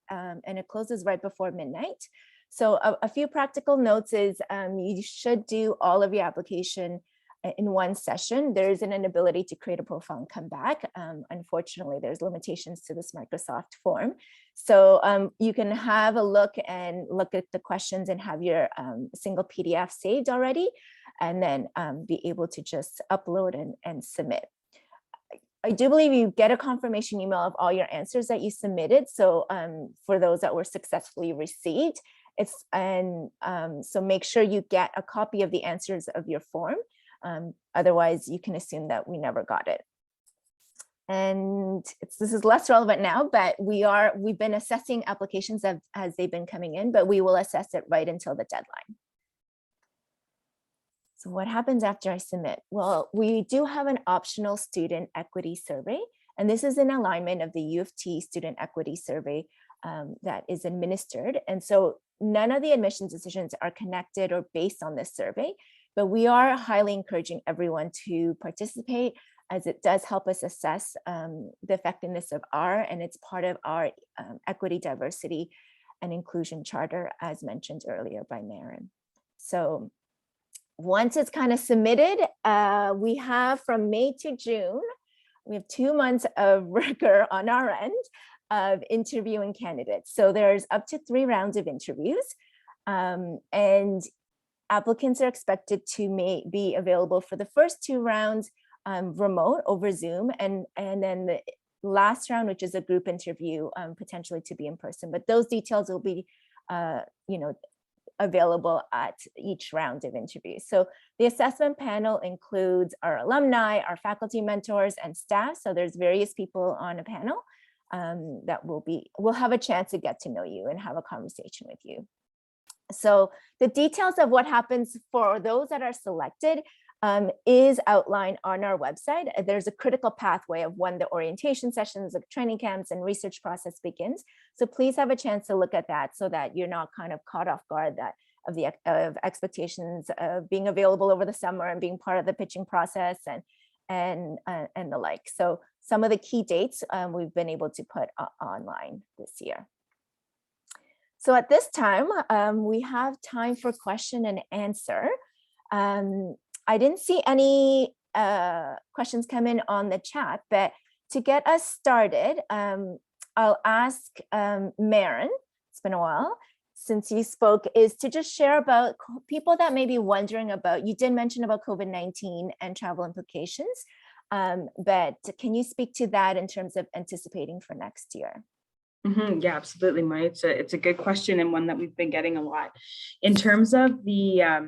and it closes right before midnight. So a few practical notes is you should do all of your application in one session. There is an inability to create a profile and come back. Unfortunately, there's limitations to this Microsoft form. So you can have a look at the questions and have your single PDF saved already, and then be able to just upload and submit. I do believe you get a confirmation email of all your answers that you submitted. So for those that were successfully received, so make sure you get a copy of the answers of your form. Otherwise, you can assume that we never got it. And this is less relevant now, but we've been assessing applications as they've been coming in, but we will assess it right until the deadline. So what happens after I submit? Well, we do have an optional student equity survey, and this is in alignment of the U of T student equity survey that is administered. And so none of the admissions decisions are connected or based on this survey, but we are highly encouraging everyone to participate, as it does help us assess the effectiveness of R, and it's part of our equity, diversity, and inclusion charter, as mentioned earlier by Maren. So once it's kind of submitted, we have from May to June, we have 2 months of rigor on our end of interviewing candidates. So there's up to 3 rounds of interviews, and applicants are expected to be available for the first 2 rounds remote over Zoom, and then the last round, which is a group interview, potentially to be in person. But those details will be, available at each round of interviews. So the assessment panel includes our alumni, our faculty mentors, and staff. So there's various people on a panel that will have a chance to get to know you and have a conversation with you. So the details of what happens for those that are selected is outlined on our website. There's a critical pathway of when the orientation sessions, the training camps, and research process begins. So please have a chance to look at that so that you're not kind of caught off guard of expectations of being available over the summer and being part of the pitching process and the like. So some of the key dates we've been able to put online this year. So at this time, we have time for question and answer. I didn't see any questions come in on the chat, but to get us started, I'll ask Maren, it's been a while since you spoke, is to just share about people that may be wondering about, you did mention about COVID-19 and travel implications, but can you speak to that in terms of anticipating for next year? Yeah, absolutely, Mike. It's a good question, and one that we've been getting a lot. In terms of the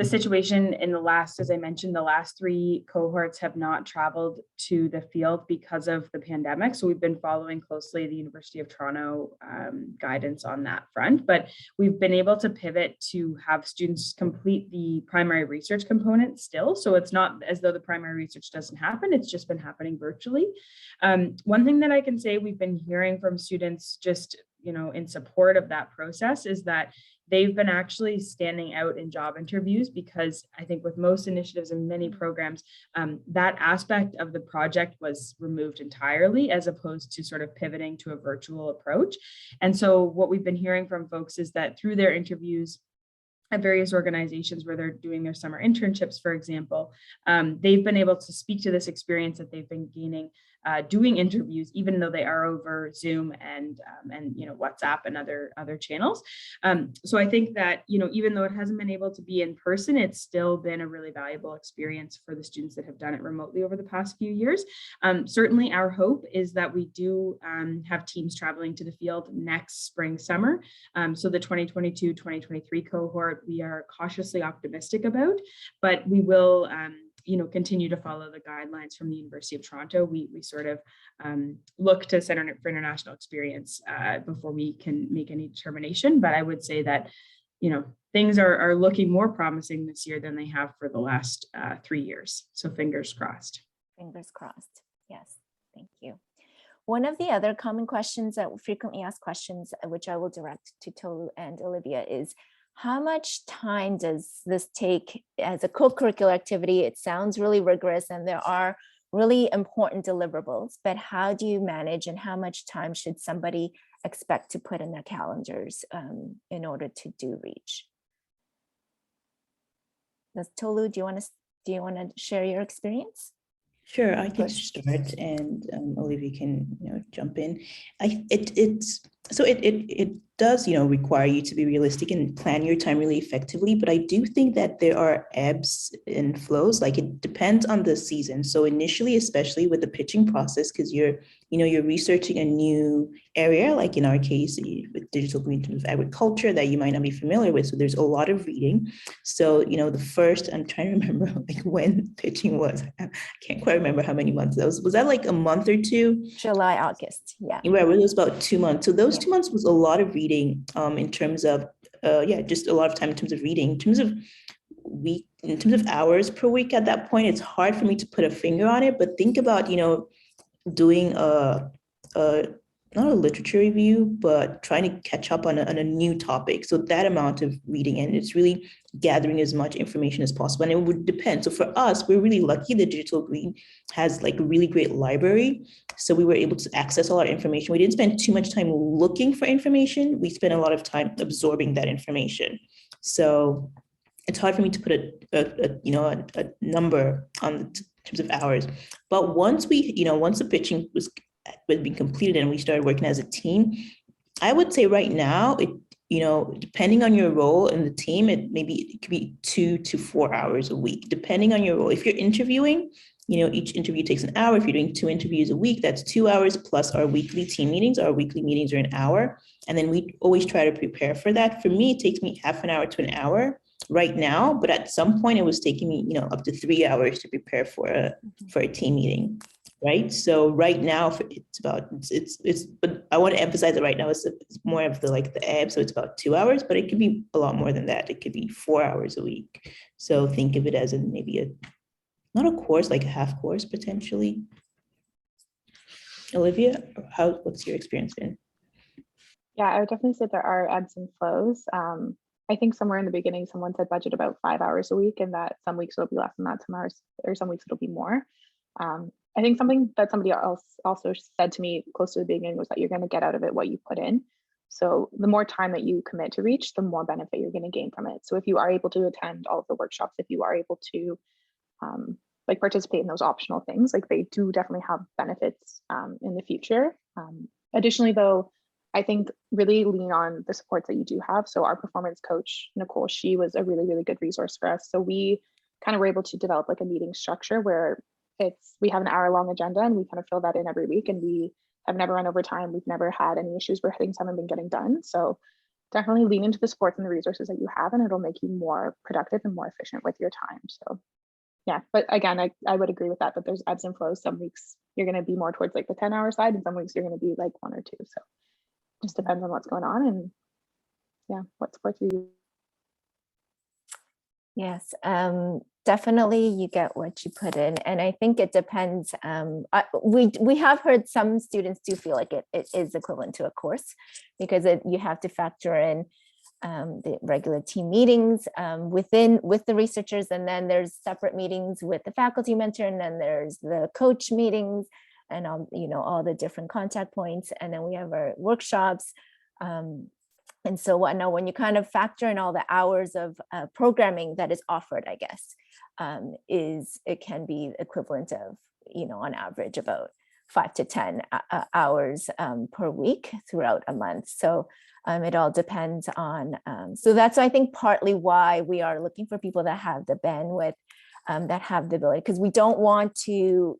situation in as I mentioned, the last 3 cohorts have not traveled to the field because of the pandemic. So we've been following closely the University of Toronto guidance on that front, but we've been able to pivot to have students complete the primary research component still. So it's not as though the primary research doesn't happen, it's just been happening virtually. One thing that I can say we've been hearing from students just, in support of that process is that they've been actually standing out in job interviews, because I think with most initiatives and many programs, that aspect of the project was removed entirely, as opposed to sort of pivoting to a virtual approach. And so what we've been hearing from folks is that through their interviews at various organizations where they're doing their summer internships, for example, they've been able to speak to this experience that they've been gaining doing interviews, even though they are over Zoom and WhatsApp and other channels. So I think that even though it hasn't been able to be in person, it's still been a really valuable experience for the students that have done it remotely over the past few years. Certainly, our hope is that we do have teams traveling to the field next spring, summer. So the 2022-2023 cohort, we are cautiously optimistic about, but we will continue to follow the guidelines from the University of Toronto. We sort of look to Center for International Experience before we can make any determination. But I would say that, things are looking more promising this year than they have for the last 3 years. So fingers crossed. Fingers crossed. Yes, thank you. One of the other common questions that frequently asked questions, which I will direct to Tolu and Olivia, is how much time does this take as a co-curricular activity? It sounds really rigorous and there are really important deliverables, but how do you manage and how much time should somebody expect to put in their calendars in order to do Reach? Tolu, do you want to share your experience? Sure, I can start, and Olivia can jump in. It does require you to be realistic and plan your time really effectively, but I do think that there are ebbs and flows. Like, it depends on the season. So initially, especially with the pitching process, because you're researching a new area, like in our case with digital green terms of agriculture that you might not be familiar with. So there's a lot of reading. So the first, I'm trying to remember like when pitching was. I can't quite remember how many months that was that like a month or 2? July, August, yeah. Right, it was about 2 months. So those 2 months was a lot of reading in terms of just a lot of time in terms of in terms of hours per week at that point, it's hard for me to put a finger on it, but think about, doing a not a literature review, but trying to catch up on a new topic. So that amount of reading, and it's really gathering as much information as possible. And it would depend. So for us, we're really lucky that Digital Green has like a really great library. So we were able to access all our information. We didn't spend too much time looking for information. We spent a lot of time absorbing that information. So it's hard for me to put a number on in terms of hours. But once the pitching was being completed and we started working as a team, I would say right now, depending on your role in the team, it could be 2 to 4 hours a week, depending on your role. If you're interviewing, each interview takes an hour. If you're doing 2 interviews a week, that's 2 hours plus our weekly team meetings. Our weekly meetings are an hour. And then we always try to prepare for that. For me, it takes me half an hour to an hour right now, but at some point it was taking me, up to 3 hours to prepare for a team meeting. Right. So right now but I want to emphasize that right now it's more of the ebb. So it's about 2 hours, but it could be a lot more than that. It could be 4 hours a week. So think of it as maybe not a course, like a half course potentially. Olivia, what's your experience been? Yeah, I would definitely say there are ebbs and flows. I think somewhere in the beginning, someone said budget about 5 hours a week, and that some weeks it'll be less than that, or some weeks it'll be more. I think something that somebody else also said to me close to the beginning was that you're going to get out of it what you put in. So the more time that you commit to Reach, the more benefit you're going to gain from it. So if you are able to attend all of the workshops, if you are able to participate in those optional things, they do definitely have benefits in the future. Additionally, though, I think really lean on the supports that you do have. So our performance coach, Nicole, she was a really, really good resource for us. So we kind of were able to develop a meeting structure where we have an hour-long agenda and we kind of fill that in every week, and we have never run over time. We've never had any issues where things haven't been getting done. So definitely lean into the supports and the resources that you have, and it'll make you more productive and more efficient with your time. So yeah, but again, I would agree with that, but there's ebbs and flows. Some weeks you're going to be more towards the 10-hour side, and some weeks you're going to be 1 or 2. So just depends on what's going on and yeah, what supports you. Yes, definitely you get what you put in. And I think it depends. We have heard some students do feel like it is equivalent to a course, because you have to factor in the regular team meetings with the researchers, and then there's separate meetings with the faculty mentor, and then there's the coach meetings and all the different contact points, and then we have our workshops. And so when you kind of factor in all the hours of programming that is offered, I guess, it can be equivalent of, on average about 5 to 10 hours per week throughout a month. So it all depends on, so that's, I think, partly why we are looking for people that have the bandwidth, that have the ability, because we don't want to,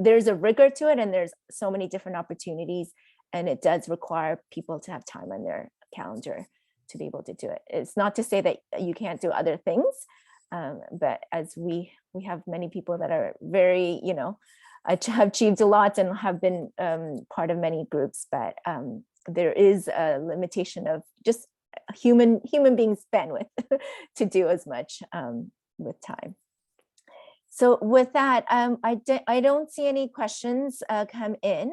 there's a rigor to it, and there's so many different opportunities, and it does require people to have time on their calendar to be able to do it. It's not to say that you can't do other things, but as we have many people that are very, have achieved a lot and have been part of many groups, but there is a limitation of just human beings' bandwidth to do as much with time. So with that, I don't see any questions come in.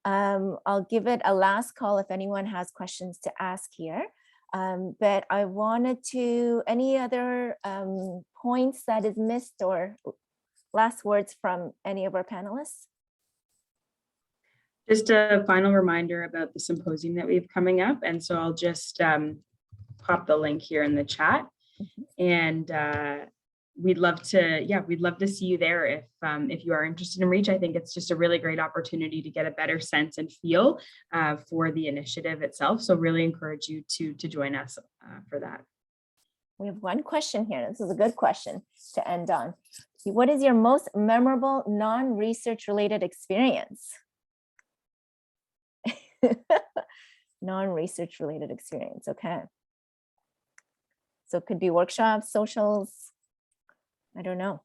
I'll give it a last call if anyone has questions to ask here. But I wanted any other points that is missed, or last words from any of our panelists? Just a final reminder about the symposium that we have coming up. And so I'll just pop the link here in the chat. And we'd love to see you there if you are interested in Reach. I think it's just a really great opportunity to get a better sense and feel for the initiative itself. So really encourage you to join us for that. We have one question here. This is a good question to end on. What is your most memorable non-research related experience? Non-research related experience. Okay. So it could be workshops, socials. I don't know.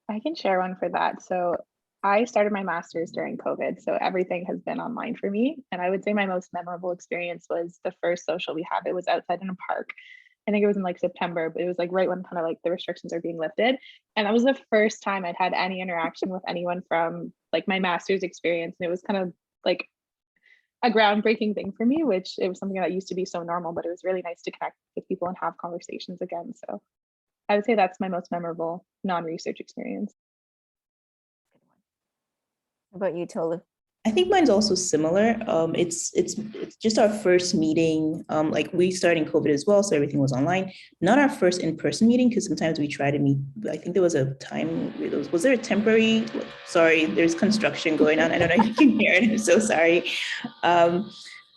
I can share one for that. So I started my master's during COVID, so everything has been online for me. And I would say my most memorable experience was the first social we had. It was outside in a park. I think it was in like September, but it was like right when kind of like the restrictions are being lifted. And that was the first time I'd had any interaction with anyone from like my master's experience. And it was kind of like a groundbreaking thing for me, which it was something that used to be so normal, but it was really nice to connect with people and have conversations again. So I would say that's my most memorable non-research experience. How about you, Tolu? I think mine's also similar. It's just our first meeting. Like we started in COVID as well, so everything was online. Not our first in-person meeting, because sometimes we try to meet. I think there was a time. Was there a temporary? Sorry, there's construction going on. I don't know if you can hear it. I'm so sorry.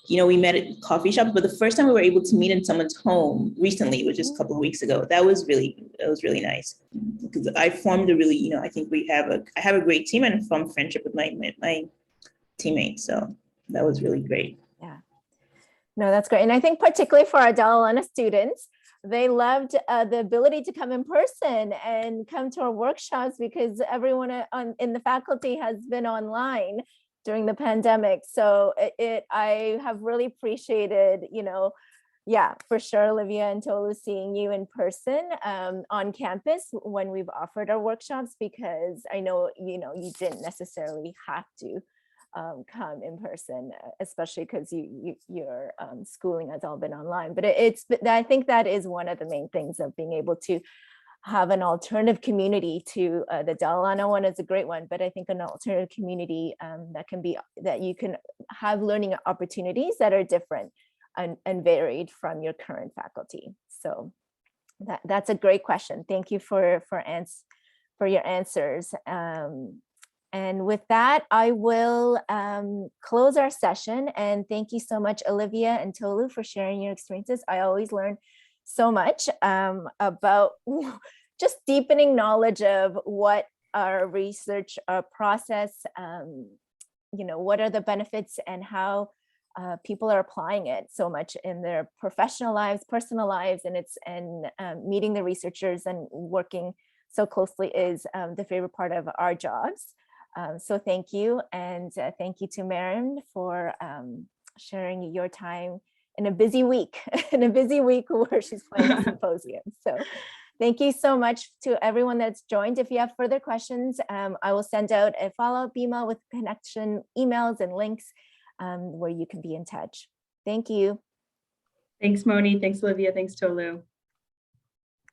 We met at coffee shops, but the first time we were able to meet in someone's home recently, which is a couple of weeks ago, that was really nice, because I formed a really, I think I have a great team and formed friendship with my teammates. So that was really great. Yeah, no, that's great. And I think particularly for our Dalla students, they loved the ability to come in person and come to our workshops, because everyone in the faculty has been online during the pandemic. So I have really appreciated, yeah, for sure, Olivia and Tolu, seeing you in person on campus when we've offered our workshops, because I know, you didn't necessarily have to come in person, especially because your schooling has all been online. But I think that is one of the main things of being able to have an alternative community to the Dalla one is a great one, but I think an alternative community that you can have learning opportunities that are different and varied from your current faculty. So that's a great question. Thank you for your answers. And with that, I will close our session. And thank you so much, Olivia and Tolu, for sharing your experiences. I always learn so much about just deepening knowledge of what our research process, what are the benefits and how people are applying it so much in their professional lives, personal lives, and meeting the researchers and working so closely is the favorite part of our jobs. So thank you. And thank you to Maren for sharing your time in a busy week, where she's planning a symposium. So thank you so much to everyone that's joined. If you have further questions, I will send out a follow-up email with connection emails and links where you can be in touch. Thank you. Thanks, Moni. Thanks, Olivia. Thanks, Tolu.